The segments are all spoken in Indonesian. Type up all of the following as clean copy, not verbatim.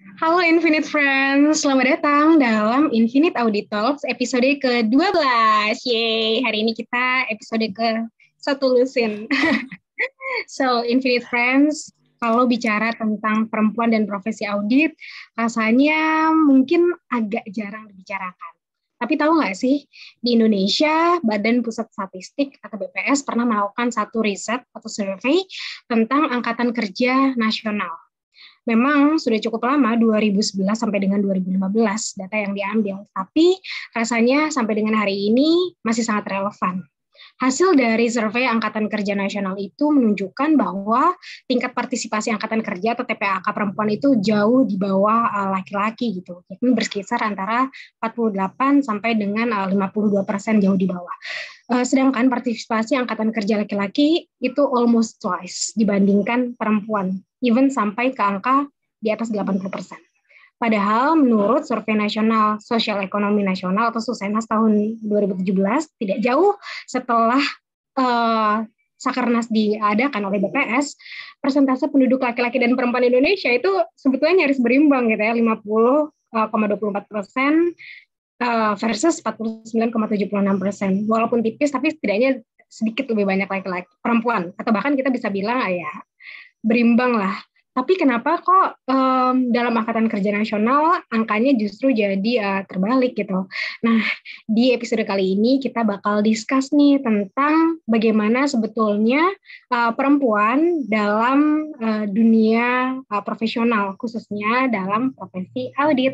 Halo Infinite Friends, selamat datang dalam Infinite Audit Talks episode ke-12. Yeay, hari ini kita episode ke-1 lusin. So, Infinite Friends, kalau bicara tentang perempuan dan profesi audit, rasanya mungkin agak jarang dibicarakan. Tapi tahu nggak sih, di Indonesia, Badan Pusat Statistik atau BPS pernah melakukan satu riset atau survei tentang angkatan kerja nasional. Memang sudah cukup lama, 2011 sampai dengan 2015 data yang diambil, tapi rasanya sampai dengan hari ini masih sangat relevan. Hasil dari survei Angkatan Kerja Nasional itu menunjukkan bahwa tingkat partisipasi Angkatan Kerja atau TPAK perempuan itu jauh di bawah laki-laki gitu. Ini berkisar antara 48 sampai dengan 52% jauh di bawah. Sedangkan partisipasi Angkatan Kerja laki-laki itu almost twice dibandingkan perempuan, even sampai ke angka di atas 80%. Padahal menurut Survei Nasional Sosial Ekonomi Nasional atau Susenas tahun 2017, tidak jauh setelah Sakernas diadakan oleh BPS, persentase penduduk laki-laki dan perempuan Indonesia itu sebetulnya nyaris berimbang gitu ya, 50,24% versus 49,76%. Walaupun tipis, tapi setidaknya sedikit lebih banyak laki-laki perempuan, atau bahkan kita bisa bilang ya berimbang lah. Tapi kenapa kok dalam Angkatan Kerja Nasional angkanya justru jadi terbalik gitu. Nah, di episode kali ini kita bakal discuss nih tentang bagaimana sebetulnya perempuan dalam dunia profesional, khususnya dalam profesi audit.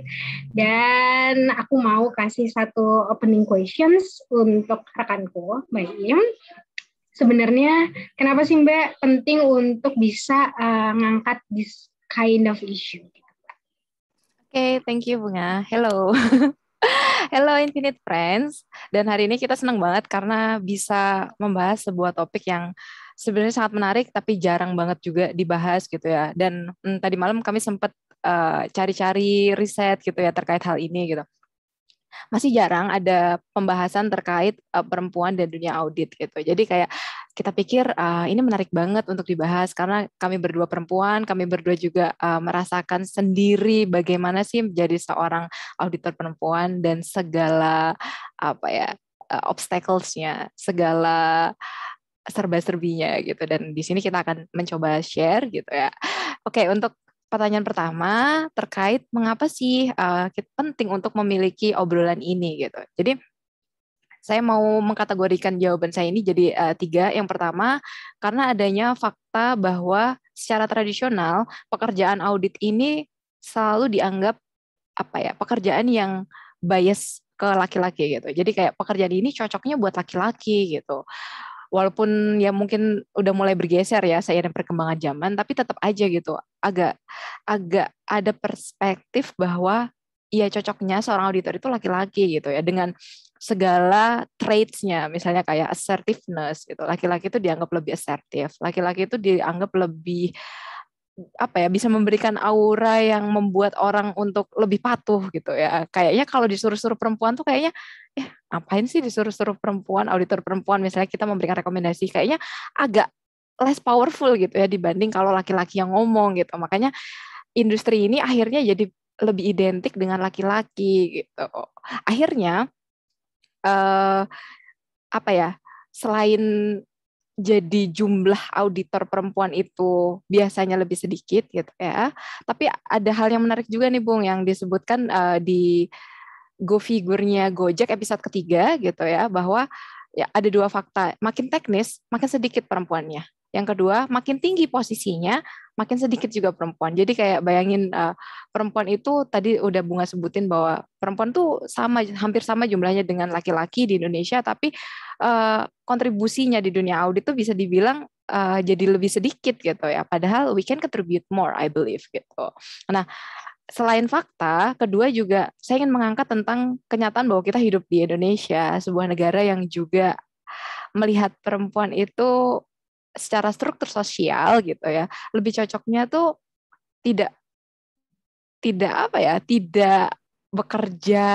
Dan aku mau kasih satu opening questions untuk rekanku, Mbak Im. Sebenarnya kenapa sih Mbak penting untuk bisa ngangkat this kind of issue? Oke, thank you Bunga. Hello. Hello Infinite Friends. Dan hari ini kita senang banget karena bisa membahas sebuah topik yang sebenarnya sangat menarik tapi jarang banget juga dibahas gitu ya. Dan tadi malam kami sempat cari-cari riset gitu ya terkait hal ini gitu. Masih jarang ada pembahasan terkait perempuan dan dunia audit gitu. Jadi kayak kita pikir ini menarik banget untuk dibahas karena kami berdua perempuan, kami berdua juga merasakan sendiri bagaimana sih menjadi seorang auditor perempuan dan segala apa ya obstacles-nya, segala serba-serbinya gitu. Dan di sini kita akan mencoba share gitu ya. Oke, untuk pertanyaan pertama terkait mengapa sih penting untuk memiliki obrolan ini gitu. Jadi saya mau mengkategorikan jawaban saya ini jadi tiga. Yang pertama, karena adanya fakta bahwa secara tradisional pekerjaan audit ini selalu dianggap apa ya pekerjaan yang bias ke laki-laki gitu. Jadi kayak pekerjaan ini cocoknya buat laki-laki gitu. Walaupun ya mungkin udah mulai bergeser ya seiring perkembangan zaman, tapi tetap aja gitu agak agak ada perspektif bahwa ya cocoknya seorang auditor itu laki-laki gitu ya dengan segala traits-nya, misalnya kayak assertiveness gitu. Laki-laki itu dianggap lebih asertif, laki-laki itu dianggap lebih apa ya bisa memberikan aura yang membuat orang untuk lebih patuh gitu ya. Kayaknya kalau disuruh-suruh perempuan tuh kayaknya ngapain sih disuruh-suruh perempuan, auditor perempuan misalnya kita memberikan rekomendasi kayaknya agak less powerful gitu ya dibanding kalau laki-laki yang ngomong gitu. Makanya industri ini akhirnya jadi lebih identik dengan laki-laki gitu. Akhirnya eh, apa ya? Selain jadi jumlah auditor perempuan itu biasanya lebih sedikit gitu ya. Tapi ada hal yang menarik juga nih Bung yang disebutkan di Go Figure-nya Gojek episode ketiga gitu ya bahwa ya ada dua fakta, makin teknis makin sedikit perempuannya. Yang kedua, makin tinggi posisinya, makin sedikit juga perempuan. Jadi kayak bayangin perempuan itu tadi udah Bunga sebutin bahwa perempuan tuh sama hampir sama jumlahnya dengan laki-laki di Indonesia, tapi kontribusinya di dunia audit tuh bisa dibilang jadi lebih sedikit gitu ya. Padahal we can contribute more, I believe gitu. Nah, selain fakta, kedua juga saya ingin mengangkat tentang kenyataan bahwa kita hidup di Indonesia, sebuah negara yang juga melihat perempuan itu secara struktur sosial gitu ya, lebih cocoknya tuh tidak tidak apa ya, tidak bekerja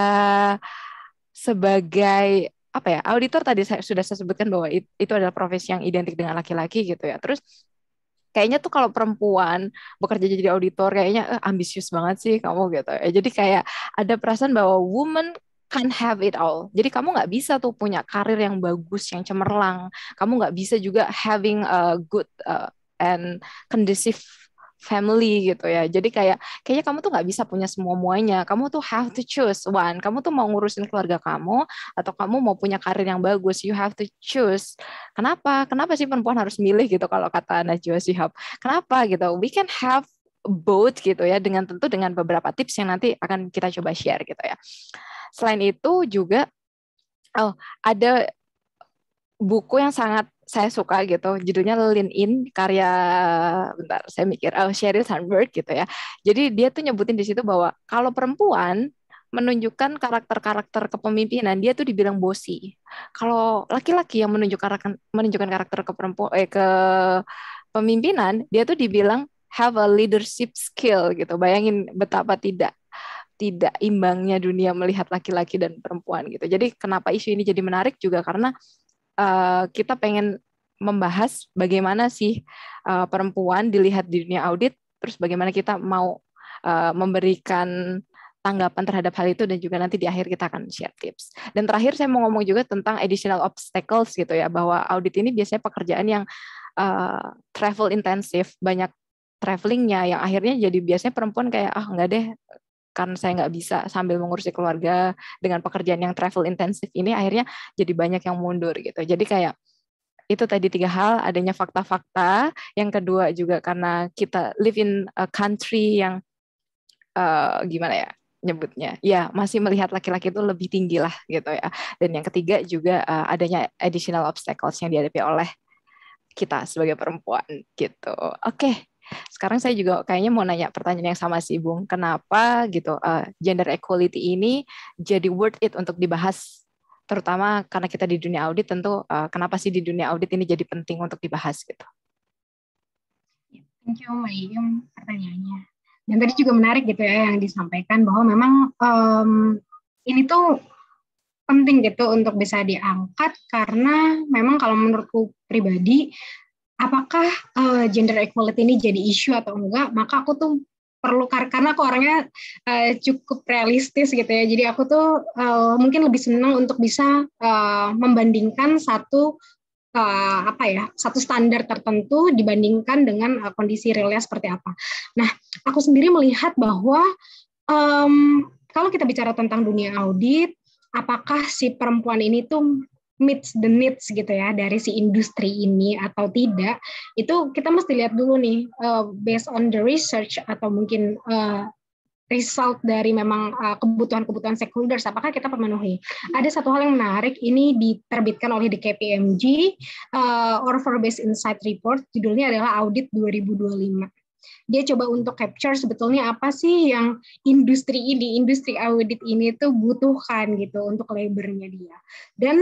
sebagai apa ya, auditor tadi sudah saya sebutkan bahwa itu adalah profesi yang identik dengan laki-laki gitu ya. Terus kayaknya tuh kalau perempuan bekerja jadi auditor kayaknya ambisius banget sih kamu gitu ya. Jadi kayak ada perasaan bahwa woman can have it all. Jadi kamu nggak bisa tuh punya karir yang bagus, yang cemerlang. Kamu nggak bisa juga having a good and conducive family gitu ya. Jadi kayaknya kamu tuh nggak bisa punya semua-muanya. Kamu tuh have to choose one. Kamu tuh mau ngurusin keluarga kamu atau kamu mau punya karir yang bagus. You have to choose. Kenapa? Kenapa sih perempuan harus milih gitu kalau kata Najwa Shihab? Kenapa gitu? We can have both gitu ya, dengan tentu dengan beberapa tips yang nanti akan kita coba share gitu ya. Selain itu juga ada buku yang sangat saya suka gitu, judulnya Lean In, karya, bentar saya mikir, Sheryl Sandberg gitu ya. Jadi dia tuh nyebutin di situ bahwa kalau perempuan menunjukkan karakter-karakter kepemimpinan, dia tuh dibilang bossy. Kalau laki-laki yang menunjukkan karakter ke pemimpinan, dia tuh dibilang have a leadership skill gitu. Bayangin betapa tidak imbangnya dunia melihat laki-laki dan perempuan gitu. Jadi kenapa isu ini jadi menarik juga karena kita pengen membahas bagaimana sih perempuan dilihat di dunia audit, terus bagaimana kita mau memberikan tanggapan terhadap hal itu, dan juga nanti di akhir kita akan share tips. Dan terakhir saya mau ngomong juga tentang additional obstacles gitu ya, bahwa audit ini biasanya pekerjaan yang travel intensif, banyak travelingnya, yang akhirnya jadi biasanya perempuan kayak enggak deh, karena saya nggak bisa sambil mengurusi keluarga dengan pekerjaan yang travel intensif ini, akhirnya jadi banyak yang mundur gitu. Jadi kayak itu tadi 3 hal, adanya fakta-fakta, yang kedua juga karena kita live in a country yang gimana ya nyebutnya, ya masih melihat laki-laki itu lebih tinggi lah gitu ya. Dan yang ketiga juga adanya additional obstacles yang dihadapi oleh kita sebagai perempuan gitu. Oke. Sekarang saya juga kayaknya mau nanya pertanyaan yang sama sih, Bung. Kenapa gitu gender equality ini jadi worth it untuk dibahas, terutama karena kita di dunia audit, tentu kenapa sih di dunia audit ini jadi penting untuk dibahas gitu? Thank you, Mbak Iyum, pertanyaannya. Dan tadi juga menarik gitu ya yang disampaikan bahwa memang ini tuh penting gitu untuk bisa diangkat, karena memang kalau menurutku pribadi, apakah gender equality ini jadi isu atau enggak, maka aku tuh perlu, karena aku orangnya cukup realistis gitu ya, jadi aku tuh mungkin lebih senang untuk bisa membandingkan satu standar tertentu dibandingkan dengan kondisi realnya seperti apa. Nah, aku sendiri melihat bahwa kalau kita bicara tentang dunia audit, apakah si perempuan ini tuh meets the needs gitu ya dari si industri ini atau tidak, itu kita mesti lihat dulu nih, based on the research atau mungkin result dari memang kebutuhan-kebutuhan stakeholders, apakah kita memenuhi. Ada satu hal yang menarik, ini diterbitkan oleh the KPMG, Order Based Insight Report, judulnya adalah Audit 2025. Dia coba untuk capture sebetulnya apa sih yang industri audit ini tuh butuhkan gitu untuk labornya dia. Dan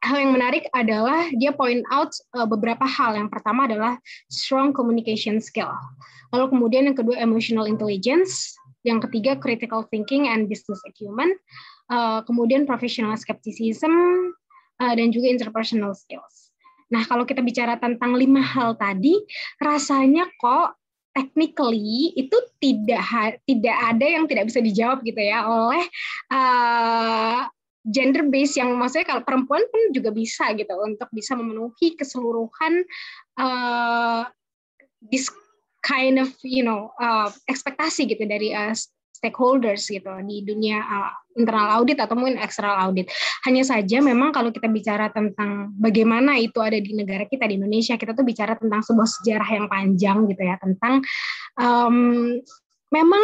hal yang menarik adalah dia point out beberapa hal. Yang pertama adalah strong communication skill. Lalu kemudian yang kedua emotional intelligence. Yang ketiga critical thinking and business acumen. Kemudian professional skepticism dan juga interpersonal skills. Nah, kalau kita bicara tentang 5 hal tadi, rasanya kok technically itu tidak ada yang tidak bisa dijawab gitu ya oleh gender base, yang maksudnya kalau perempuan pun juga bisa gitu untuk bisa memenuhi keseluruhan this kind of ekspektasi gitu dari stakeholders gitu di dunia internal audit atau mungkin external audit. Hanya saja memang kalau kita bicara tentang bagaimana itu ada di negara kita di Indonesia, kita tuh bicara tentang sebuah sejarah yang panjang gitu ya, tentang memang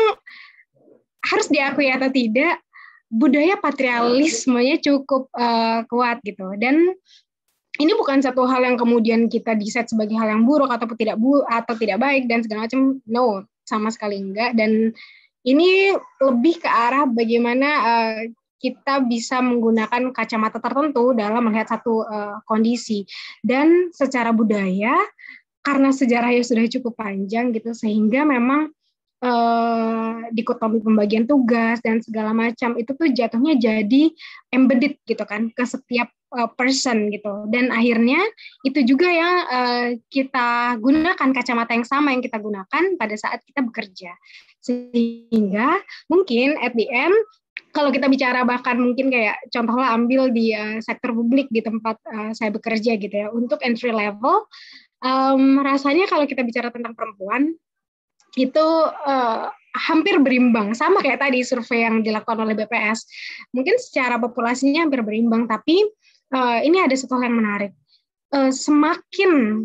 harus diakui atau tidak, budaya patriarkalismenya cukup kuat gitu. Dan ini bukan satu hal yang kemudian kita diset sebagai hal yang buruk atau tidak baik dan segala macam. No, sama sekali enggak. Dan ini lebih ke arah bagaimana kita bisa menggunakan kacamata tertentu dalam melihat satu kondisi. Dan secara budaya, karena sejarahnya sudah cukup panjang gitu, sehingga memang dikotomi pembagian tugas dan segala macam itu tuh jatuhnya jadi embedded gitu kan ke setiap person gitu, dan akhirnya itu juga yang kita gunakan, kacamata yang sama yang kita gunakan pada saat kita bekerja, sehingga mungkin at the end kalau kita bicara bahkan mungkin kayak contohnya ambil di sektor publik di tempat saya bekerja gitu ya, untuk entry level rasanya kalau kita bicara tentang perempuan itu hampir berimbang, sama kayak tadi survei yang dilakukan oleh BPS. Mungkin secara populasinya hampir berimbang, tapi ini ada satu hal yang menarik. Semakin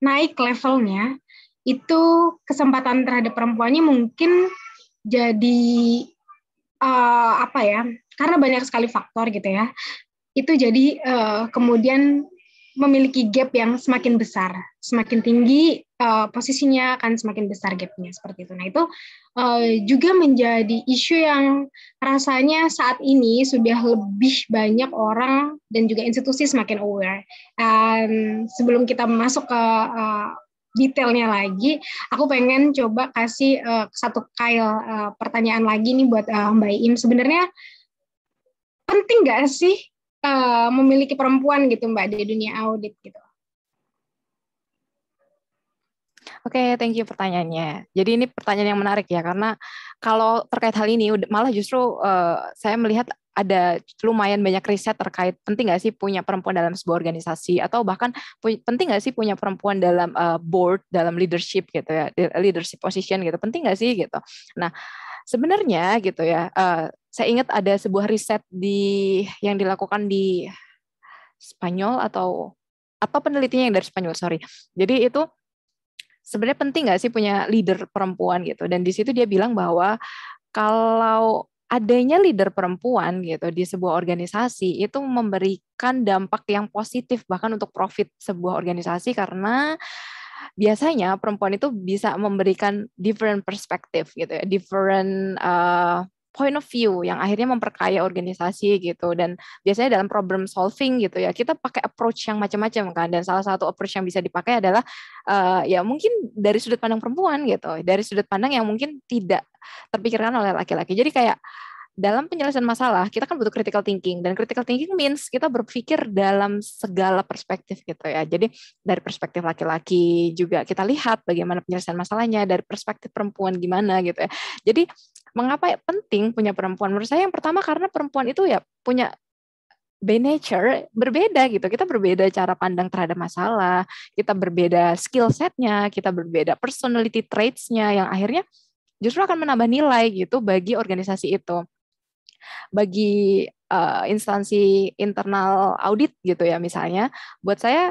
naik levelnya, itu kesempatan terhadap perempuannya mungkin jadi apa ya? Karena banyak sekali faktor gitu ya. Itu jadi kemudian memiliki gap yang semakin besar, semakin tinggi posisinya akan semakin besar gapnya seperti itu. Nah itu juga menjadi isu yang rasanya saat ini sudah lebih banyak orang dan juga institusi semakin aware. Sebelum kita masuk ke detailnya lagi, aku pengen coba kasih satu pertanyaan lagi nih buat Mbak Iim. Sebenarnya penting nggak sih memiliki perempuan gitu Mbak di dunia audit gitu? Oke, thank you pertanyaannya. Jadi ini pertanyaan yang menarik ya, karena kalau terkait hal ini, malah justru saya melihat ada lumayan banyak riset terkait penting nggak sih punya perempuan dalam sebuah organisasi, atau bahkan penting nggak sih punya perempuan dalam board, dalam leadership gitu ya, leadership position gitu, penting nggak sih gitu. Nah, sebenarnya gitu ya, saya ingat ada sebuah riset yang dilakukan di Spanyol atau penelitinya yang dari Spanyol, sorry. Jadi itu sebenarnya penting nggak sih punya leader perempuan gitu. Dan di situ dia bilang bahwa kalau adanya leader perempuan gitu di sebuah organisasi itu memberikan dampak yang positif bahkan untuk profit sebuah organisasi, karena biasanya perempuan itu bisa memberikan different perspective gitu ya, different point of view yang akhirnya memperkaya organisasi gitu. Dan biasanya dalam problem solving gitu ya, kita pakai approach yang macam-macam kan, dan salah satu approach yang bisa dipakai adalah ya mungkin dari sudut pandang perempuan gitu, dari sudut pandang yang mungkin tidak terpikirkan oleh laki-laki. Jadi kayak dalam penyelesaian masalah kita kan butuh critical thinking, dan critical thinking means kita berpikir dalam segala perspektif gitu ya. Jadi dari perspektif laki-laki juga kita lihat bagaimana penyelesaian masalahnya, dari perspektif perempuan gimana gitu ya. Jadi mengapa penting punya perempuan? Menurut saya yang pertama karena perempuan itu ya punya by nature berbeda gitu. Kita berbeda cara pandang terhadap masalah, kita berbeda skill setnya, kita berbeda personality traits-nya yang akhirnya justru akan menambah nilai gitu bagi organisasi itu, bagi instansi internal audit gitu ya misalnya. Buat saya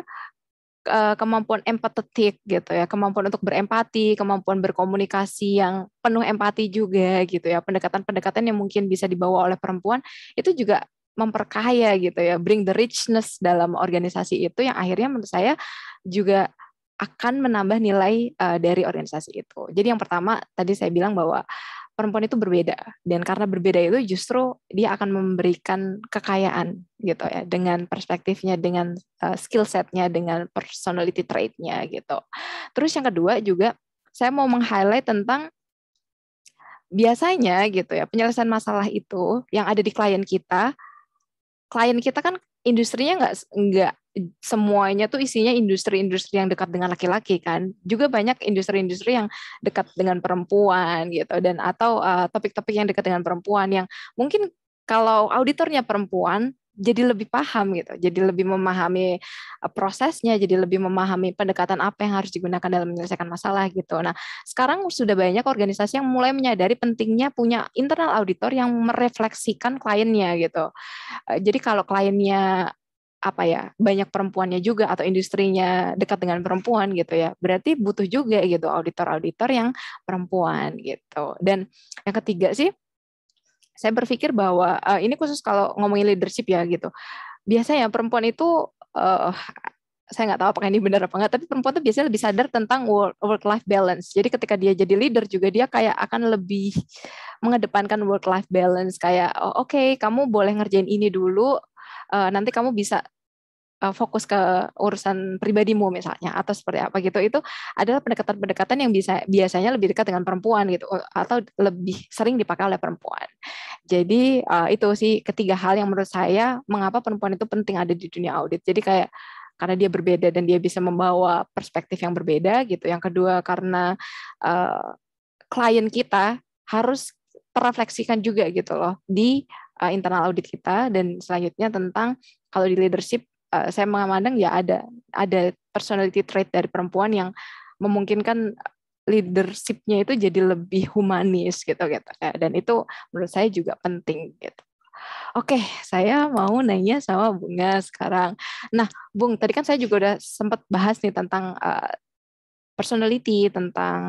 kemampuan empatetik gitu ya, kemampuan untuk berempati, kemampuan berkomunikasi yang penuh empati juga gitu ya, pendekatan-pendekatan yang mungkin bisa dibawa oleh perempuan itu juga memperkaya gitu ya, bring the richness dalam organisasi itu yang akhirnya menurut saya juga akan menambah nilai dari organisasi itu. Jadi yang pertama tadi saya bilang bahwa perempuan itu berbeda, dan karena berbeda itu justru dia akan memberikan kekayaan gitu ya, dengan perspektifnya, dengan skill setnya, dengan personality trait-nya gitu. Terus yang kedua juga saya mau meng-highlight tentang biasanya gitu ya, penyelesaian masalah itu yang ada di klien kita kan industrinya nggak semuanya tuh isinya industri-industri yang dekat dengan laki-laki kan, juga banyak industri-industri yang dekat dengan perempuan gitu, dan atau topik-topik yang dekat dengan perempuan yang mungkin kalau auditornya perempuan jadi lebih paham gitu, jadi lebih memahami prosesnya, jadi lebih memahami pendekatan apa yang harus digunakan dalam menyelesaikan masalah gitu. Nah, sekarang sudah banyak organisasi yang mulai menyadari pentingnya punya internal auditor yang merefleksikan kliennya gitu. Jadi kalau kliennya apa ya, banyak perempuannya juga atau industrinya dekat dengan perempuan gitu ya, berarti butuh juga gitu auditor-auditor yang perempuan gitu. Dan yang ketiga sih, saya berpikir bahwa ini khusus kalau ngomongin leadership ya gitu. Biasanya perempuan itu saya nggak tahu apakah ini benar apa enggak, tapi perempuan tuh biasanya lebih sadar tentang work-life balance. Jadi ketika dia jadi leader juga dia kayak akan lebih mengedepankan work-life balance. Kayak, oh, oke, kamu boleh ngerjain ini dulu, nanti kamu bisa fokus ke urusan pribadimu misalnya atau seperti apa gitu, itu adalah pendekatan-pendekatan yang biasanya lebih dekat dengan perempuan gitu atau lebih sering dipakai oleh perempuan. Jadi itu sih ketiga hal yang menurut saya mengapa perempuan itu penting ada di dunia audit. Jadi kayak karena dia berbeda dan dia bisa membawa perspektif yang berbeda gitu. Yang kedua karena klien kita harus terrefleksikan juga gitu loh di internal audit kita. Dan selanjutnya tentang kalau di leadership saya memandang ya ada personality trait dari perempuan yang memungkinkan leadership-nya itu jadi lebih humanis gitu. Dan itu menurut saya juga penting gitu. Oke, saya mau nanya sama Bunga sekarang. Nah, Bung, tadi kan saya juga udah sempat bahas nih tentang personality, tentang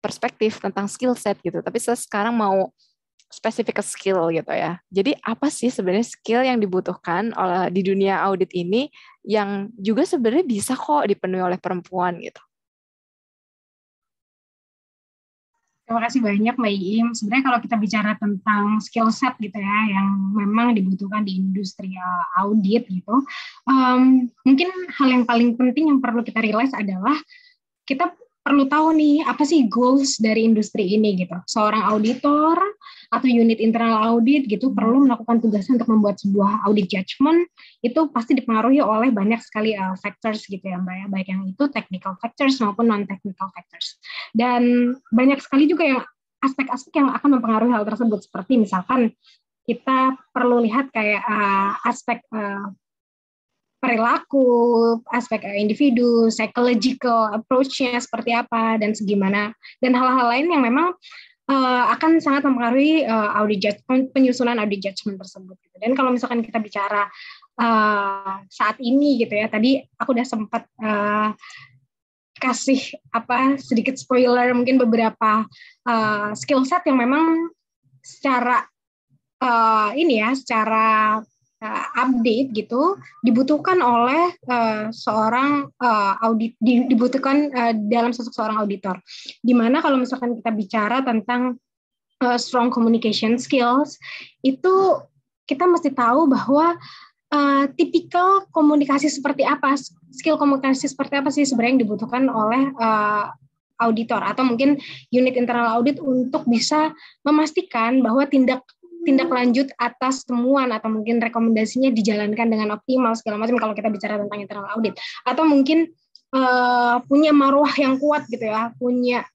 perspektif, tentang skill set gitu. Tapi saya sekarang mau spesifik ke skill gitu ya. Jadi apa sih sebenarnya skill yang dibutuhkan di dunia audit ini yang juga sebenarnya bisa kok dipenuhi oleh perempuan gitu? Terima kasih banyak Mbak Iim. Sebenarnya kalau kita bicara tentang skill set gitu ya, yang memang dibutuhkan di industri audit gitu, mungkin hal yang paling penting yang perlu kita realize adalah kita perlu tahu nih apa sih goals dari industri ini gitu. Seorang auditor atau unit internal audit gitu perlu melakukan tugasnya untuk membuat sebuah audit judgment, itu pasti dipengaruhi oleh banyak sekali factors gitu ya Mbak ya, baik yang itu technical factors maupun non-technical factors. Dan banyak sekali juga yang aspek-aspek yang akan mempengaruhi hal tersebut, seperti misalkan kita perlu lihat kayak aspek perilaku, aspek individu, psychological approach-nya seperti apa, dan segimana, dan hal-hal lain yang memang akan sangat mempengaruhi penyusunan audit judgment tersebut. Dan kalau misalkan kita bicara saat ini gitu ya, tadi aku udah sempat kasih sedikit spoiler mungkin beberapa skill set yang memang secara secara update gitu dibutuhkan oleh seorang audit, dibutuhkan dalam sosok seorang auditor. Dimana kalau misalkan kita bicara tentang strong communication skills, itu kita mesti tahu bahwa tipikal komunikasi seperti apa, skill komunikasi seperti apa sih sebenarnya yang dibutuhkan oleh auditor atau mungkin unit internal audit untuk bisa memastikan bahwa tindak lanjut atas temuan atau mungkin rekomendasinya dijalankan dengan optimal segala macam kalau kita bicara tentang internal audit, atau mungkin punya marwah yang kuat gitu ya, punya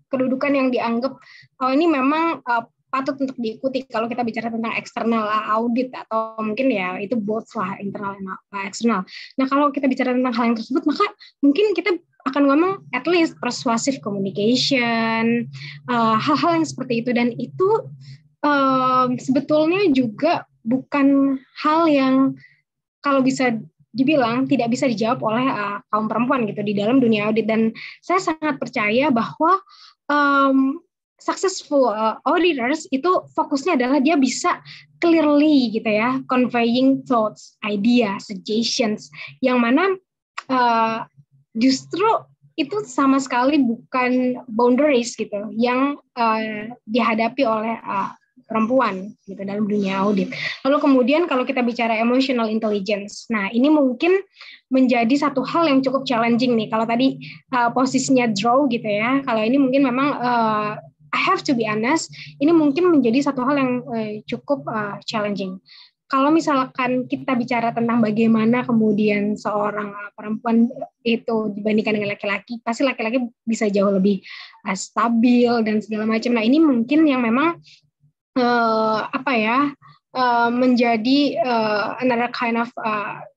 kedudukan yang dianggap ini memang patut untuk diikuti kalau kita bicara tentang external audit, atau mungkin ya itu both lah, internal dan eksternal. Nah kalau kita bicara tentang hal yang tersebut, maka mungkin kita akan ngomong at least persuasive communication, hal-hal yang seperti itu, dan itu sebetulnya juga bukan hal yang kalau bisa dibilang tidak bisa dijawab oleh kaum perempuan gitu di dalam dunia audit. Dan saya sangat percaya bahwa successful auditors itu fokusnya adalah dia bisa clearly gitu ya, conveying thoughts, ideas, suggestions, yang mana justru itu sama sekali bukan boundaries gitu yang dihadapi oleh perempuan gitu dalam dunia audit. Lalu kemudian kalau kita bicara emotional intelligence, nah ini mungkin menjadi satu hal yang cukup challenging nih. Kalau tadi posisinya draw gitu ya, kalau ini mungkin memang I have to be honest, ini mungkin menjadi satu hal yang cukup challenging. Kalau misalkan kita bicara tentang bagaimana kemudian seorang perempuan itu dibandingkan dengan laki-laki, pasti laki-laki bisa jauh lebih stabil dan segala macam. Nah ini mungkin yang memang menjadi another kind of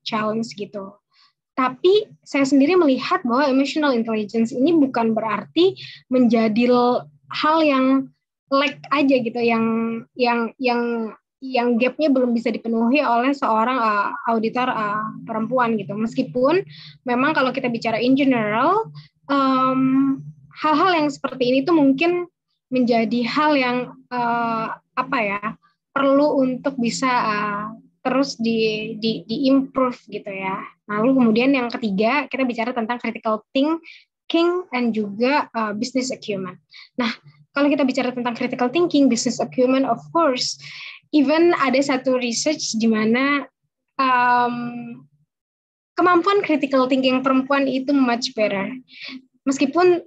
challenge gitu. Tapi saya sendiri melihat bahwa emotional intelligence ini bukan berarti menjadi hal yang lack aja gitu, yang gapnya belum bisa dipenuhi oleh seorang auditor perempuan gitu. Meskipun memang kalau kita bicara in general, hal-hal yang seperti ini tuh mungkin menjadi hal yang perlu untuk bisa terus di-improve gitu ya. Lalu kemudian yang ketiga, kita bicara tentang critical thinking and juga business acumen. Nah, kalau kita bicara tentang critical thinking, business acumen, of course, even ada satu research di mana um, kemampuan critical thinking perempuan itu much better. Meskipun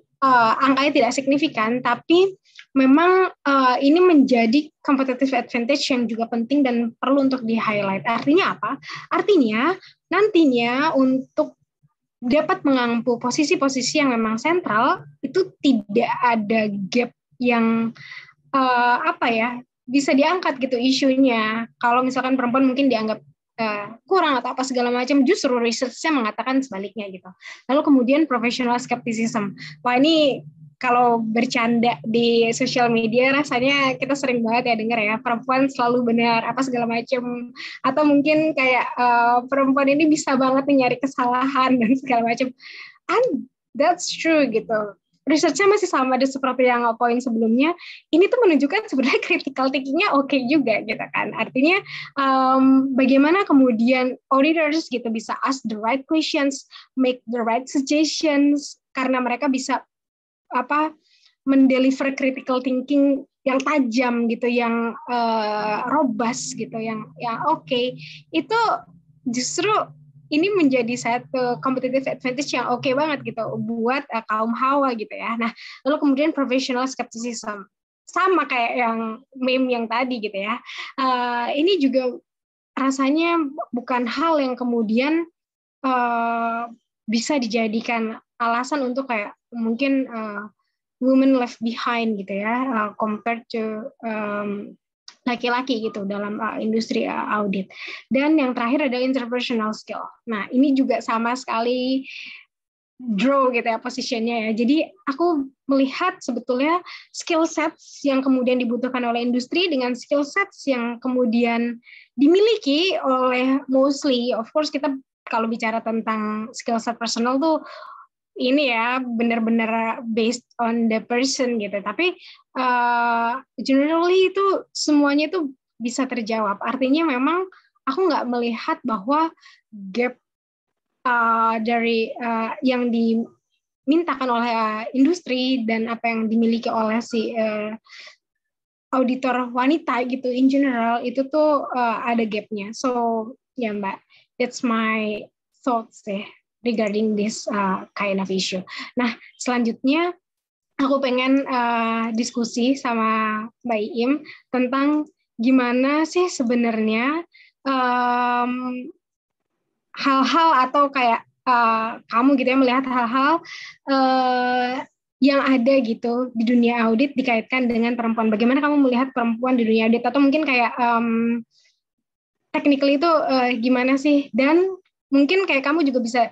angkanya tidak signifikan, tapi memang ini menjadi competitive advantage yang juga penting dan perlu untuk di-highlight. Artinya apa? Artinya nantinya untuk dapat mengampu posisi-posisi yang memang sentral, itu tidak ada gap yang bisa diangkat gitu isunya. Kalau misalkan perempuan mungkin dianggap kurang atau apa segala macam, justru research-nya mengatakan sebaliknya gitu. Lalu kemudian professional skepticism. Wah, ini kalau bercanda di sosial media rasanya kita sering banget ya dengar ya, perempuan selalu benar apa segala macam, atau mungkin kayak perempuan ini bisa banget nih nyari kesalahan dan segala macam. And that's true gitu. Research-nya masih sama seperti yang poin sebelumnya. Ini tuh menunjukkan sebenarnya critical thinking-nya oke juga gitu kan. Artinya bagaimana kemudian auditors gitu bisa ask the right questions, make the right suggestions, karena mereka bisa mendeliver critical thinking yang tajam gitu, yang robust gitu, yang oke. Itu justru ini menjadi satu competitive advantage yang oke banget gitu buat kaum hawa gitu ya. Nah, lalu kemudian professional skepticism, sama kayak yang meme yang tadi gitu ya. Ini juga rasanya bukan hal yang kemudian bisa dijadikan alasan untuk kayak mungkin women left behind gitu ya, compared to laki-laki gitu dalam industri audit. Dan yang terakhir ada interpersonal skill. Nah, ini juga sama sekali draw gitu ya positionnya ya. Jadi aku melihat sebetulnya skill sets yang kemudian dibutuhkan oleh industri dengan skill sets yang kemudian dimiliki oleh mostly, of course kita kalau bicara tentang skill set personal tuh ini ya benar-benar based on the person gitu. Tapi generally itu semuanya itu bisa terjawab. Artinya memang aku nggak melihat bahwa gap dari yang dimintakan oleh industri dan apa yang dimiliki oleh si auditor wanita gitu in general itu tuh ada gapnya. So ya Mbak, that's my thoughts deh regarding this kind of issue. Nah, selanjutnya aku pengen diskusi sama Mbak Iim tentang gimana sih sebenarnya hal-hal atau kayak kamu gitu ya melihat hal-hal yang ada gitu di dunia audit dikaitkan dengan perempuan. Bagaimana kamu melihat perempuan di dunia audit, atau mungkin kayak technically itu gimana sih? Dan mungkin kayak kamu juga bisa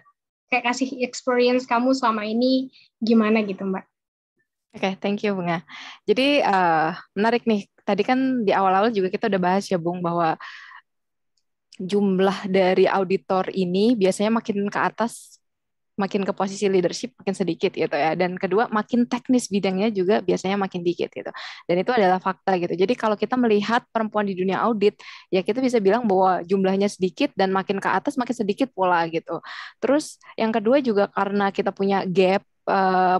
kayak kasih experience kamu selama ini gimana gitu, Mbak. Oke, thank you, Bunga. Jadi menarik nih. Tadi kan di awal-awal juga kita udah bahas ya, Bung, bahwa jumlah dari auditor ini biasanya makin ke atas, makin ke posisi leadership makin sedikit gitu ya. Dan kedua, makin teknis bidangnya juga biasanya makin dikit gitu. Dan itu adalah fakta gitu. Jadi kalau kita melihat perempuan di dunia audit, ya kita bisa bilang bahwa jumlahnya sedikit dan makin ke atas makin sedikit pola gitu. Terus yang kedua juga karena kita punya gap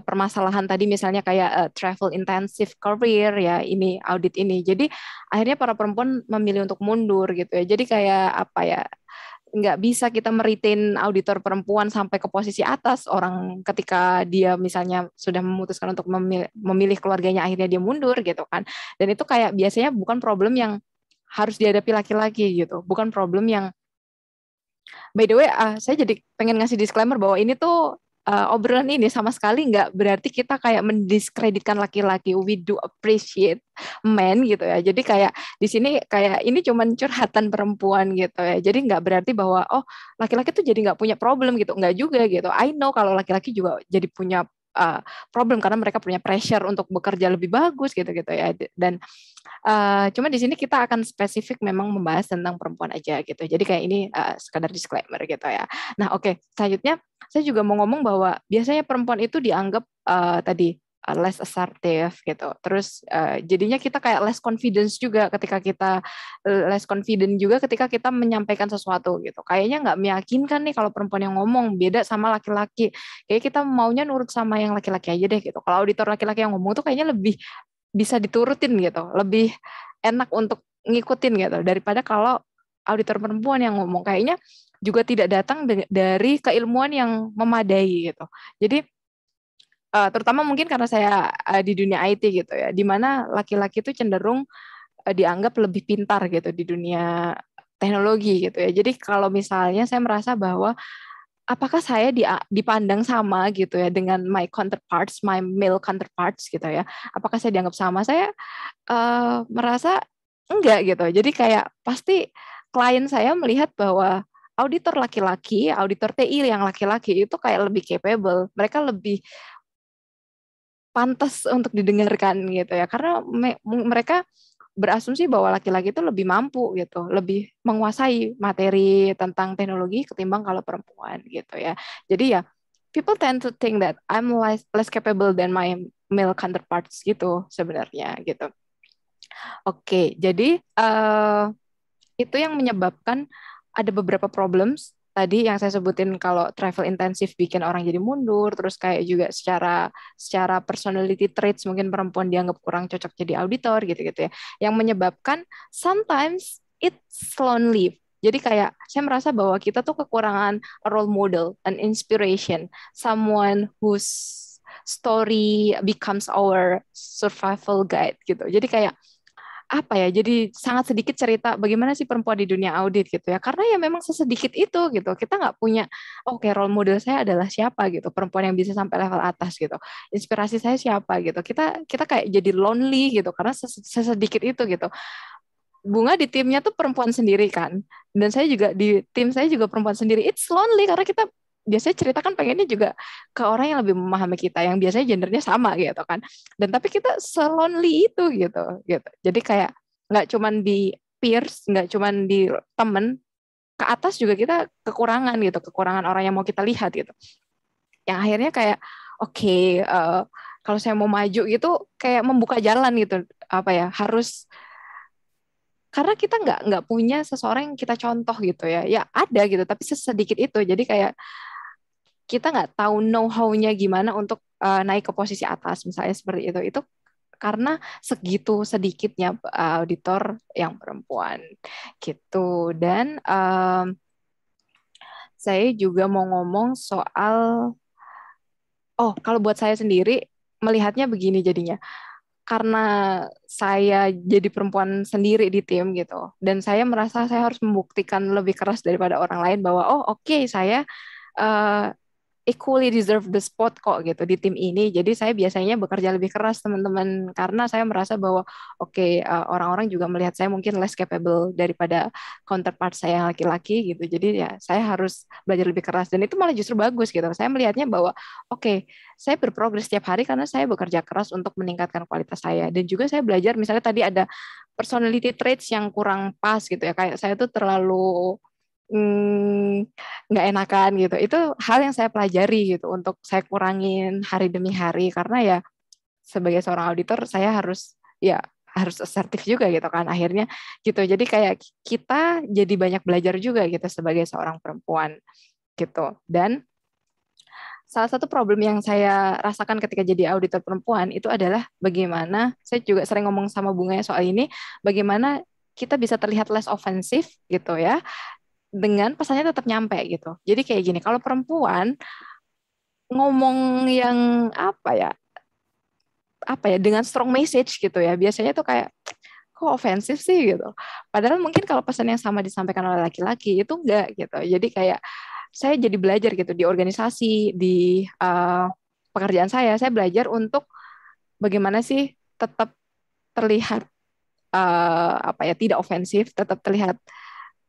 permasalahan tadi misalnya kayak travel intensive career ya ini audit ini. Jadi akhirnya para perempuan memilih untuk mundur gitu ya. Jadi kayak apa ya? Nggak bisa kita meretain auditor perempuan sampai ke posisi atas. Orang ketika dia misalnya sudah memutuskan untuk memilih keluarganya, akhirnya dia mundur gitu kan. Dan itu kayak biasanya bukan problem yang harus dihadapi laki-laki gitu. Bukan problem yang, by the way, saya jadi pengen ngasih disclaimer bahwa ini tuh obrolan ini sama sekali nggak berarti kita kayak mendiskreditkan laki-laki. We do appreciate men gitu ya. Jadi kayak di sini kayak ini cuman curhatan perempuan gitu ya. Jadi nggak berarti bahwa oh laki-laki tuh jadi nggak punya problem gitu. Nggak juga gitu. I know kalau laki-laki juga jadi punya problem karena mereka punya pressure untuk bekerja lebih bagus gitu-gitu ya. Dan cuma di sini kita akan spesifik memang membahas tentang perempuan aja gitu. Jadi kayak ini sekadar disclaimer gitu ya. Nah, oke. Selanjutnya saya juga mau ngomong bahwa biasanya perempuan itu dianggap tadi less assertive gitu. Terus jadinya kita kayak less confidence juga ketika kita less confident juga ketika kita menyampaikan sesuatu gitu. Kayaknya nggak meyakinkan nih kalau perempuan yang ngomong, beda sama laki-laki. Kayak kita maunya nurut sama yang laki-laki aja deh gitu. Kalau auditor laki-laki yang ngomong tuh kayaknya lebih bisa diturutin gitu, lebih enak untuk ngikutin gitu daripada kalau auditor perempuan yang ngomong, kayaknya juga tidak datang dari keilmuan yang memadai gitu. Jadi terutama mungkin karena saya di dunia IT gitu ya, di mana laki-laki itu cenderung dianggap lebih pintar gitu di dunia teknologi gitu ya. Jadi kalau misalnya saya merasa bahwa apakah saya dipandang sama gitu ya dengan my counterparts, my male counterparts gitu ya. Apakah saya dianggap sama? Saya merasa enggak gitu. Jadi kayak pasti klien saya melihat bahwa auditor laki-laki, auditor TI yang laki-laki itu kayak lebih capable. Mereka lebih pantas untuk didengarkan gitu ya. Karena mereka berasumsi bahwa laki-laki itu lebih mampu gitu, lebih menguasai materi tentang teknologi ketimbang kalau perempuan gitu ya. Jadi ya people tend to think that I'm less capable than my male counterparts gitu sebenarnya gitu. Oke, jadi itu yang menyebabkan ada beberapa problems tadi yang saya sebutin kalau travel intensif bikin orang jadi mundur, terus kayak juga secara personality traits mungkin perempuan dianggap kurang cocok jadi auditor gitu-gitu ya. Yang menyebabkan sometimes it's lonely. Jadi kayak saya merasa bahwa kita tuh kekurangan role model and inspiration, someone whose story becomes our survival guide gitu. Jadi kayak apa ya, jadi sangat sedikit cerita bagaimana sih perempuan di dunia audit gitu ya, karena ya memang sesedikit itu gitu, kita nggak punya oke role model saya adalah siapa gitu, perempuan yang bisa sampai level atas gitu, inspirasi saya siapa gitu, kita kita kayak jadi lonely gitu karena sesedikit itu gitu. Bunga di timnya tuh perempuan sendiri kan, dan saya juga di tim saya juga perempuan sendiri, it's lonely karena kita biasanya cerita kan pengennya juga ke orang yang lebih memahami kita, yang biasanya gendernya sama gitu kan, dan tapi kita selonely itu gitu gitu. Jadi kayak nggak cuman di peers, nggak cuman di temen, ke atas juga kita kekurangan gitu, kekurangan orang yang mau kita lihat gitu, yang akhirnya kayak oke, kalau saya mau maju gitu kayak membuka jalan gitu, apa ya, harus, karena kita nggak punya seseorang yang kita contoh gitu ya, ya ada gitu tapi sesedikit itu, jadi kayak kita nggak tahu know how-nya gimana untuk naik ke posisi atas misalnya seperti itu karena segitu sedikitnya auditor yang perempuan gitu. Dan saya juga mau ngomong soal, oh kalau buat saya sendiri melihatnya begini jadinya, karena saya jadi perempuan sendiri di tim gitu, dan saya merasa saya harus membuktikan lebih keras daripada orang lain bahwa oh oke, saya uh, equally deserve the spot kok gitu di tim ini. Jadi saya biasanya bekerja lebih keras teman-teman karena saya merasa bahwa oke, orang-orang juga melihat saya mungkin less capable daripada counterpart saya yang laki-laki gitu. Jadi ya saya harus belajar lebih keras, dan itu malah justru bagus gitu. Saya melihatnya bahwa oke, saya berprogres setiap hari karena saya bekerja keras untuk meningkatkan kualitas saya, dan juga saya belajar misalnya tadi ada personality traits yang kurang pas gitu ya, kayak saya tuh terlalu mm, nggak enakan gitu. Itu hal yang saya pelajari gitu untuk saya kurangin hari demi hari, karena ya sebagai seorang auditor saya harus ya harus asertif juga gitu kan akhirnya gitu. Jadi kayak kita jadi banyak belajar juga gitu sebagai seorang perempuan gitu. Dan salah satu problem yang saya rasakan ketika jadi auditor perempuan itu adalah bagaimana, saya juga sering ngomong sama Bunga soal ini, bagaimana kita bisa terlihat less offensive gitu ya, dengan pesannya tetap nyampe gitu. Jadi kayak gini, kalau perempuan ngomong yang apa ya dengan strong message gitu ya, biasanya tuh kayak kok ofensif sih gitu. Padahal mungkin kalau pesan yang sama disampaikan oleh laki-laki itu enggak gitu. Jadi kayak saya jadi belajar gitu di organisasi, di pekerjaan saya belajar untuk bagaimana sih tetap terlihat apa ya, tidak ofensif, tetap terlihat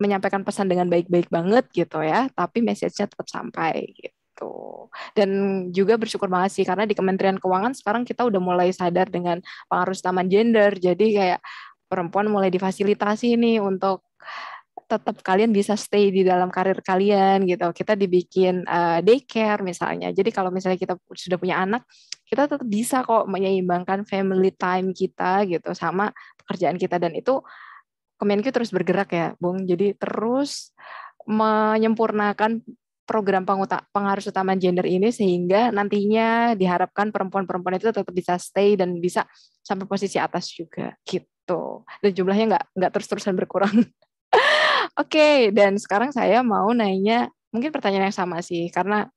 menyampaikan pesan dengan baik-baik banget gitu ya, tapi message-nya tetap sampai gitu. Dan juga bersyukur banget sih karena di Kementerian Keuangan sekarang kita udah mulai sadar dengan pengaruh utama gender. Jadi kayak perempuan mulai difasilitasi nih untuk tetap kalian bisa stay di dalam karir kalian gitu. Kita dibikin daycare misalnya. Jadi kalau misalnya kita sudah punya anak, kita tetap bisa kok menyeimbangkan family time kita gitu sama pekerjaan kita, dan itu Kemenq terus bergerak ya, Bung. Jadi terus menyempurnakan program pengarus utama gender ini sehingga nantinya diharapkan perempuan-perempuan itu tetap bisa stay dan bisa sampai posisi atas juga gitu. Dan jumlahnya nggak terus-terusan berkurang. Oke, dan sekarang saya mau nanya mungkin pertanyaan yang sama sih, karena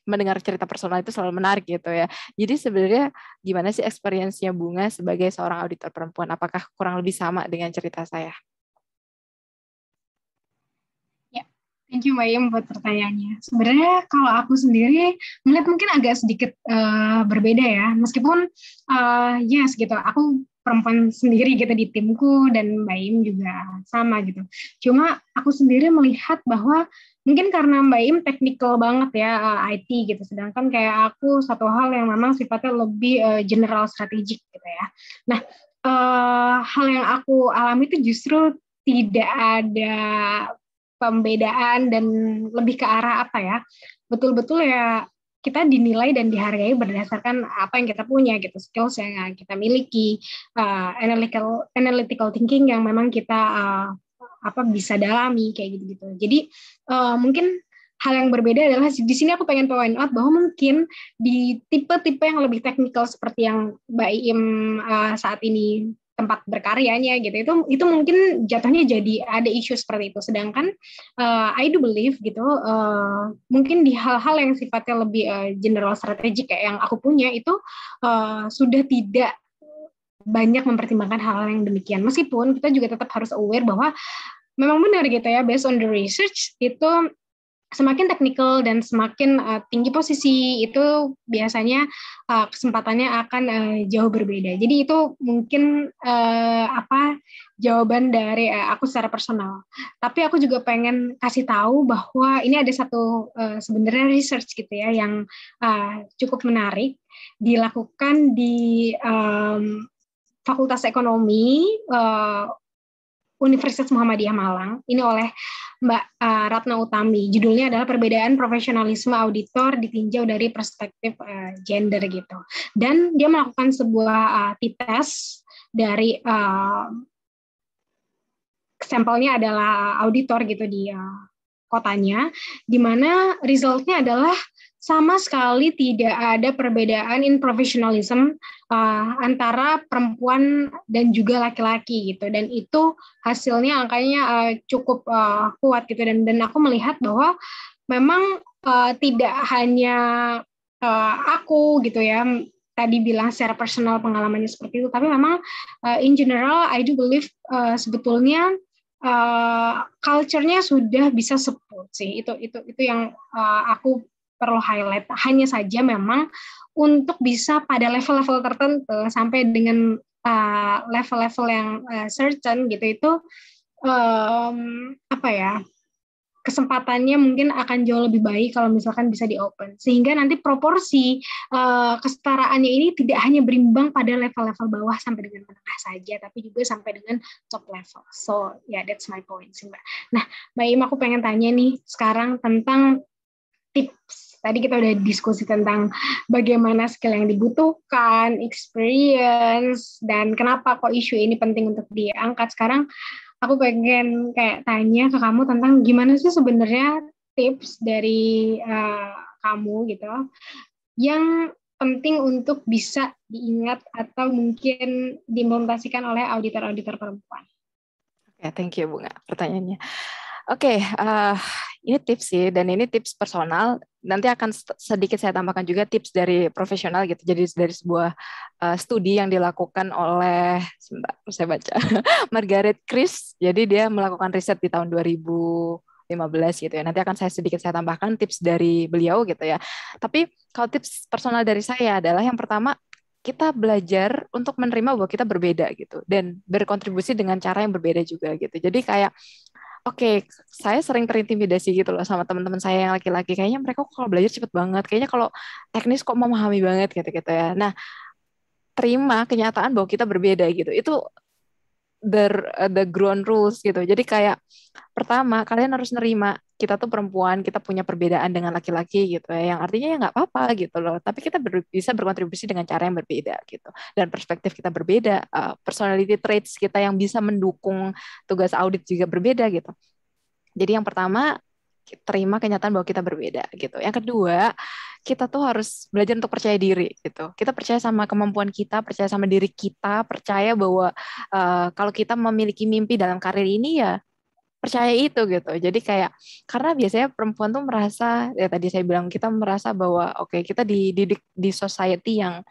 mendengar cerita personal itu selalu menarik gitu ya. Jadi sebenarnya gimana sih experience-nya Bunga sebagai seorang auditor perempuan? Apakah kurang lebih sama dengan cerita saya? Ya, thank you Mbak Im buat pertanyaannya. Sebenarnya kalau aku sendiri melihat mungkin agak sedikit berbeda ya, meskipun yes gitu, aku perempuan sendiri gitu di timku dan Mbak Im juga sama gitu. Cuma aku sendiri melihat bahwa mungkin karena Mbak Im teknikal banget ya IT gitu, sedangkan kayak aku satu hal yang memang sifatnya lebih general strategik gitu ya. Nah, hal yang aku alami itu justru tidak ada pembedaan dan lebih ke arah apa ya, betul-betul ya kita dinilai dan dihargai berdasarkan apa yang kita punya gitu, skills yang kita miliki, analytical thinking yang memang kita apa bisa dalami kayak gitu-gitu. Jadi mungkin hal yang berbeda adalah di sini aku pengen point out bahwa mungkin di tipe-tipe yang lebih teknikal seperti yang Mbak Iim saat ini tempat berkaryanya gitu, itu mungkin jatuhnya jadi ada isu seperti itu. Sedangkan I do believe gitu, mungkin di hal-hal yang sifatnya lebih general strategik kayak yang aku punya itu sudah tidak banyak mempertimbangkan hal-hal yang demikian. Meskipun kita juga tetap harus aware bahwa memang benar gitu ya, based on the research itu semakin teknikal dan semakin tinggi posisi itu biasanya kesempatannya akan jauh berbeda. Jadi itu mungkin apa jawaban dari aku secara personal. Tapi aku juga pengen kasih tahu bahwa ini ada satu sebenarnya research gitu ya yang cukup menarik dilakukan di Fakultas Ekonomi Universitas Muhammadiyah Malang, ini oleh Mbak Ratna Utami. Judulnya adalah Perbedaan Profesionalisme Auditor Ditinjau dari Perspektif Gender gitu. Dan dia melakukan sebuah tes dari sampelnya adalah auditor gitu di kotanya, di mana resultnya adalah sama sekali tidak ada perbedaan in professionalism antara perempuan dan juga laki-laki gitu, dan itu hasilnya angkanya cukup kuat gitu, dan aku melihat bahwa memang tidak hanya aku gitu ya tadi bilang secara personal pengalamannya seperti itu, tapi memang in general I do believe sebetulnya culture-nya sudah bisa support sih, itu yang aku perlu highlight. Hanya saja memang untuk bisa pada level-level tertentu sampai dengan level-level yang certain gitu, itu apa ya, kesempatannya mungkin akan jauh lebih baik kalau misalkan bisa di-open. Sehingga nanti proporsi kesetaraannya ini tidak hanya berimbang pada level-level bawah sampai dengan menengah saja, tapi juga sampai dengan top level. So, yeah, that's my point sih, Mbak. Nah, Mbak Im, aku pengen tanya nih sekarang tentang tips. Tadi kita udah diskusi tentang bagaimana skill yang dibutuhkan, experience, dan kenapa kok isu ini penting untuk diangkat. Sekarang aku pengen kayak tanya ke kamu tentang gimana sih sebenarnya tips dari kamu gitu yang penting untuk bisa diingat atau mungkin diimplementasikan oleh auditor-auditor perempuan. Oke, thank you Bunga pertanyaannya. Oke, ini tips sih, dan ini tips personal. Nanti akan sedikit saya tambahkan juga tips dari profesional gitu. Jadi dari sebuah studi yang dilakukan oleh, sebentar, saya baca, Margaret Chris. Jadi dia melakukan riset di tahun 2015 gitu ya. Nanti akan sedikit saya tambahkan tips dari beliau gitu ya. Tapi kalau tips personal dari saya adalah yang pertama, kita belajar untuk menerima bahwa kita berbeda gitu dan berkontribusi dengan cara yang berbeda juga gitu. Jadi kayak oke, saya sering terintimidasi gitu loh sama teman-teman saya yang laki-laki. Kayaknya mereka kok kalau belajar cepet banget. Kayaknya kalau teknis kok memahami banget gitu-gitu ya. Nah, terima kenyataan bahwa kita berbeda gitu. Itu the ground rules gitu. Jadi kayak pertama kalian harus nerima kita tuh perempuan, kita punya perbedaan dengan laki-laki gitu ya. Yang artinya ya nggak apa-apa gitu loh. Tapi kita bisa berkontribusi dengan cara yang berbeda gitu. Dan perspektif kita berbeda, personality traits kita yang bisa mendukung tugas audit juga berbeda gitu. Jadi yang pertama terima kenyataan bahwa kita berbeda gitu. Yang kedua, kita tuh harus belajar untuk percaya diri gitu. Kita percaya sama kemampuan kita, percaya sama diri kita, percaya bahwa kalau kita memiliki mimpi dalam karir ini ya percaya itu gitu. Jadi kayak karena biasanya perempuan tuh merasa ya tadi saya bilang kita merasa bahwa oke, kita dididik di society yang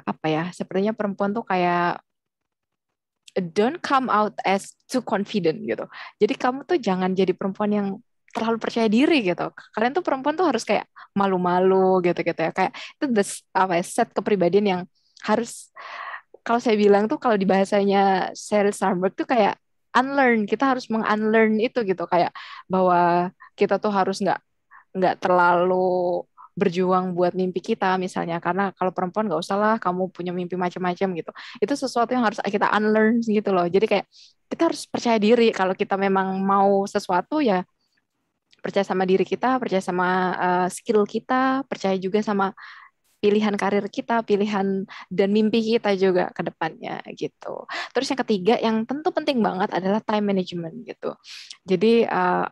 apa ya, sepertinya perempuan tuh kayak don't come out as too confident gitu. Jadi kamu tuh jangan jadi perempuan yang terlalu percaya diri gitu. Kalian tuh perempuan tuh harus kayak malu-malu gitu-gitu ya. Kayak itu apa ya, set kepribadian yang harus, kalau saya bilang tuh kalau di bahasanya Sheryl Sandberg tuh kayak unlearn. Kita harus meng-unlearn itu gitu, kayak bahwa kita tuh harus nggak terlalu berjuang buat mimpi kita misalnya, karena kalau perempuan nggak usah lah kamu punya mimpi macam-macam gitu. Itu sesuatu yang harus kita unlearn gitu loh. Jadi kayak kita harus percaya diri kalau kita memang mau sesuatu ya, percaya sama diri kita, percaya sama skill kita, percaya juga sama pilihan karir kita, pilihan dan mimpi kita juga ke depannya gitu. Terus yang ketiga yang tentu penting banget adalah time management gitu. Jadi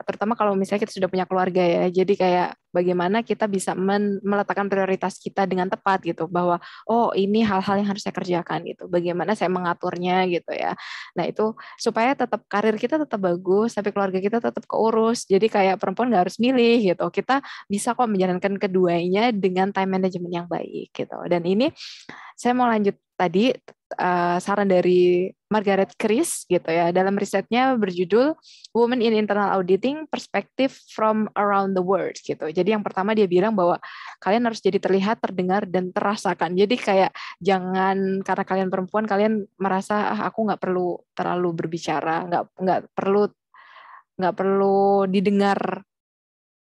terutama kalau misalnya kita sudah punya keluarga ya, jadi kayak bagaimana kita bisa meletakkan prioritas kita dengan tepat gitu, bahwa oh ini hal-hal yang harus saya kerjakan gitu. Bagaimana saya mengaturnya gitu ya. Nah itu supaya tetap karir kita tetap bagus, tapi keluarga kita tetap keurus. Jadi kayak perempuan nggak harus milih gitu. Kita bisa kok menjalankan keduanya dengan time management yang baik gitu. Dan ini saya mau lanjut tadi saran dari Margaret Chris gitu ya, dalam risetnya berjudul Women in Internal Auditing Perspective from Around the World gitu. Jadi yang pertama dia bilang bahwa kalian harus jadi terlihat, terdengar, dan terasakan. Jadi kayak jangan karena kalian perempuan kalian merasa aku nggak perlu terlalu berbicara, nggak perlu didengar,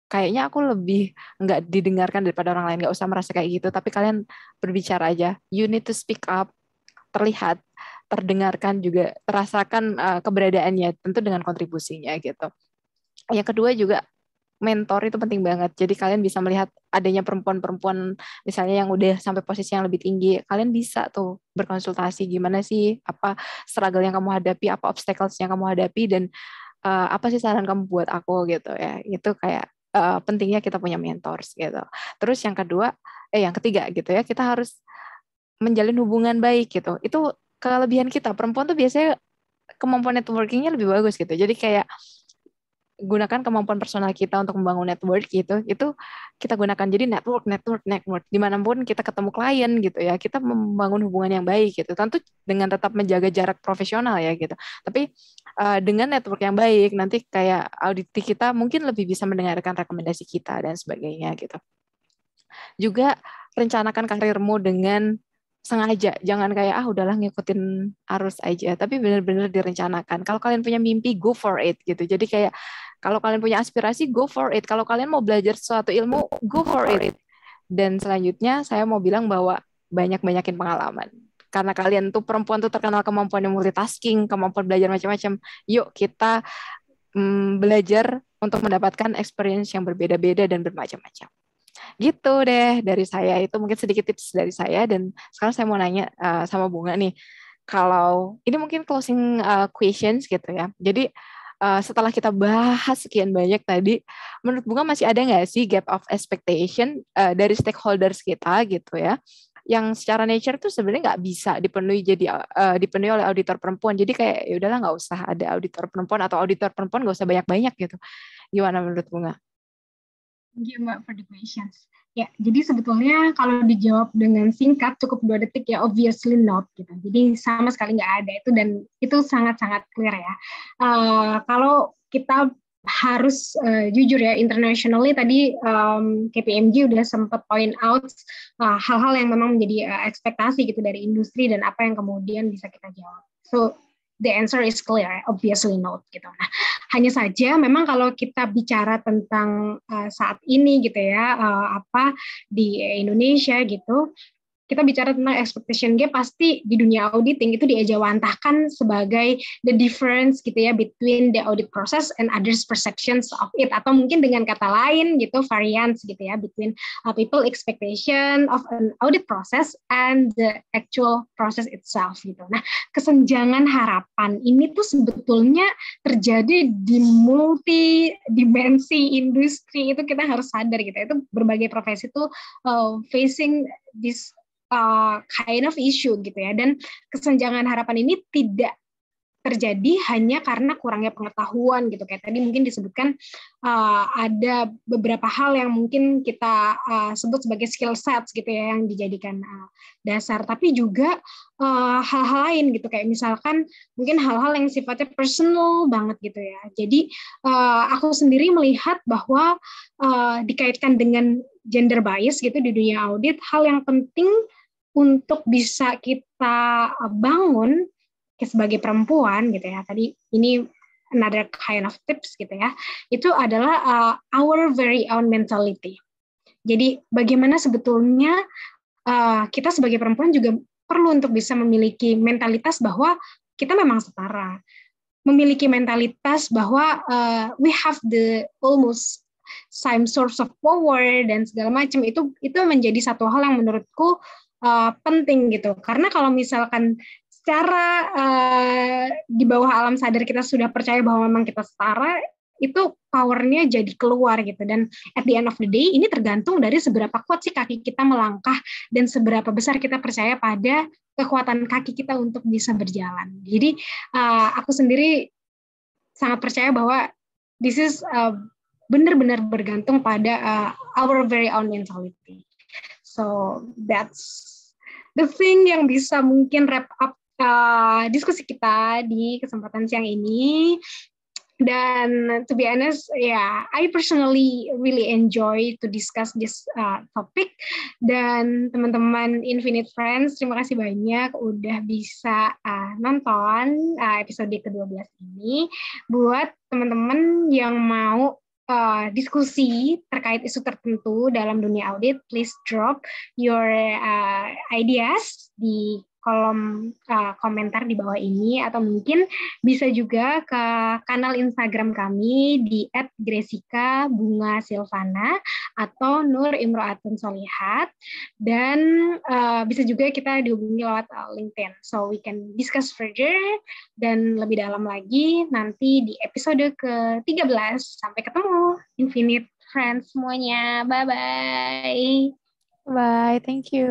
kayaknya aku lebih nggak didengarkan daripada orang lain. Nggak usah merasa kayak gitu, tapi kalian berbicara aja. You need to speak up, terlihat, terdengarkan juga, terasakan keberadaannya, tentu dengan kontribusinya gitu. Yang kedua juga mentor itu penting banget. Jadi kalian bisa melihat adanya perempuan-perempuan misalnya yang udah sampai posisi yang lebih tinggi. Kalian bisa tuh berkonsultasi gimana sih, apa struggle yang kamu hadapi, apa obstacles yang kamu hadapi, dan apa sih saran kamu buat aku gitu ya. Itu kayak pentingnya kita punya mentors gitu. Terus yang ketiga gitu ya, kita harus menjalin hubungan baik gitu. Itu kelebihan kita. Perempuan tuh biasanya kemampuan networkingnya lebih bagus gitu. Jadi kayak gunakan kemampuan personal kita untuk membangun network gitu. Itu kita gunakan. Jadi network. Dimanapun kita ketemu klien gitu ya, kita membangun hubungan yang baik gitu. Tentu dengan tetap menjaga jarak profesional ya gitu. Tapi dengan network yang baik, nanti kayak auditi kita mungkin lebih bisa mendengarkan rekomendasi kita dan sebagainya gitu. Juga rencanakan karirmu dengan sengaja, jangan kayak udahlah ngikutin arus aja, tapi benar-benar direncanakan. Kalau kalian punya mimpi, go for it gitu. Jadi kayak kalau kalian punya aspirasi, go for it. Kalau kalian mau belajar suatu ilmu, go for it. Dan selanjutnya saya mau bilang bahwa banyak-banyakin pengalaman. Karena kalian tuh perempuan tuh terkenal kemampuan multitasking, kemampuan belajar macam-macam. Yuk kita belajar untuk mendapatkan experience yang berbeda-beda dan bermacam-macam. Gitu deh dari saya, itu mungkin sedikit tips dari saya. Dan sekarang saya mau nanya sama Bunga nih, kalau ini mungkin closing questions gitu ya. Jadi setelah kita bahas sekian banyak tadi, menurut Bunga masih ada nggak sih gap of expectation dari stakeholders kita gitu ya, yang secara nature tuh sebenarnya nggak bisa dipenuhi oleh auditor perempuan. Jadi kayak ya udahlah nggak usah ada auditor perempuan, atau auditor perempuan nggak usah banyak-banyak gitu. Gimana menurut Bunga? Thank you Mbak for the questions. Ya, jadi sebetulnya kalau dijawab dengan singkat cukup 2 detik ya, obviously not gitu. Jadi sama sekali nggak ada itu, dan itu sangat-sangat clear ya. Kalau kita harus jujur ya, internationally tadi KPMG udah sempat point out hal-hal yang memang menjadi ekspektasi gitu dari industri dan apa yang kemudian bisa kita jawab. So the answer is clear, obviously not gitu. Nah, hanya saja memang kalau kita bicara tentang saat ini gitu ya, di Indonesia gitu, kita bicara tentang expectation gap, pasti di dunia auditing itu diejawantahkan sebagai the difference gitu ya between the audit process and others perceptions of it, atau mungkin dengan kata lain gitu, variance gitu ya between people expectation of an audit process and the actual process itself gitu. Nah, kesenjangan harapan ini tuh sebetulnya terjadi di multi dimensi industri, itu kita harus sadar gitu. Itu berbagai profesi tuh facing this kind of issue gitu ya, dan kesenjangan harapan ini tidak terjadi hanya karena kurangnya pengetahuan gitu. Kayak tadi mungkin disebutkan ada beberapa hal yang mungkin kita sebut sebagai skill sets gitu ya, yang dijadikan dasar, tapi juga hal-hal lain gitu, kayak misalkan mungkin hal-hal yang sifatnya personal banget gitu ya. Jadi aku sendiri melihat bahwa dikaitkan dengan gender bias gitu di dunia audit, hal yang penting untuk bisa kita bangun sebagai perempuan gitu ya, tadi ini another kind of tips gitu ya, itu adalah our very own mentality. Jadi bagaimana sebetulnya kita sebagai perempuan juga perlu untuk bisa memiliki mentalitas bahwa kita memang setara, memiliki mentalitas bahwa we have the almost same source of power dan segala macam, itu menjadi satu hal yang menurutku penting gitu. Karena kalau misalkan secara di bawah alam sadar kita sudah percaya bahwa memang kita setara, itu powernya jadi keluar gitu. Dan at the end of the day, ini tergantung dari seberapa kuat sih kaki kita melangkah dan seberapa besar kita percaya pada kekuatan kaki kita untuk bisa berjalan. Jadi aku sendiri sangat percaya bahwa this is benar-benar bergantung pada our very own mentality. So that's the thing yang bisa mungkin wrap up diskusi kita di kesempatan siang ini. Dan to be honest, I personally really enjoy to discuss this topic. Dan teman-teman Infinite Friends, terima kasih banyak udah bisa nonton episode ke-12 ini. Buat teman-teman yang mau diskusi terkait isu tertentu dalam dunia audit, please drop your ideas di kolom komentar di bawah ini, atau mungkin bisa juga ke kanal Instagram kami di @gresika_bunga_silvana atau Nur Imro'atun Solihat, dan bisa juga kita dihubungi lewat LinkedIn, so we can discuss further dan lebih dalam lagi nanti di episode ke-13. Sampai ketemu Infinite Friends semuanya, bye-bye. Bye, thank you.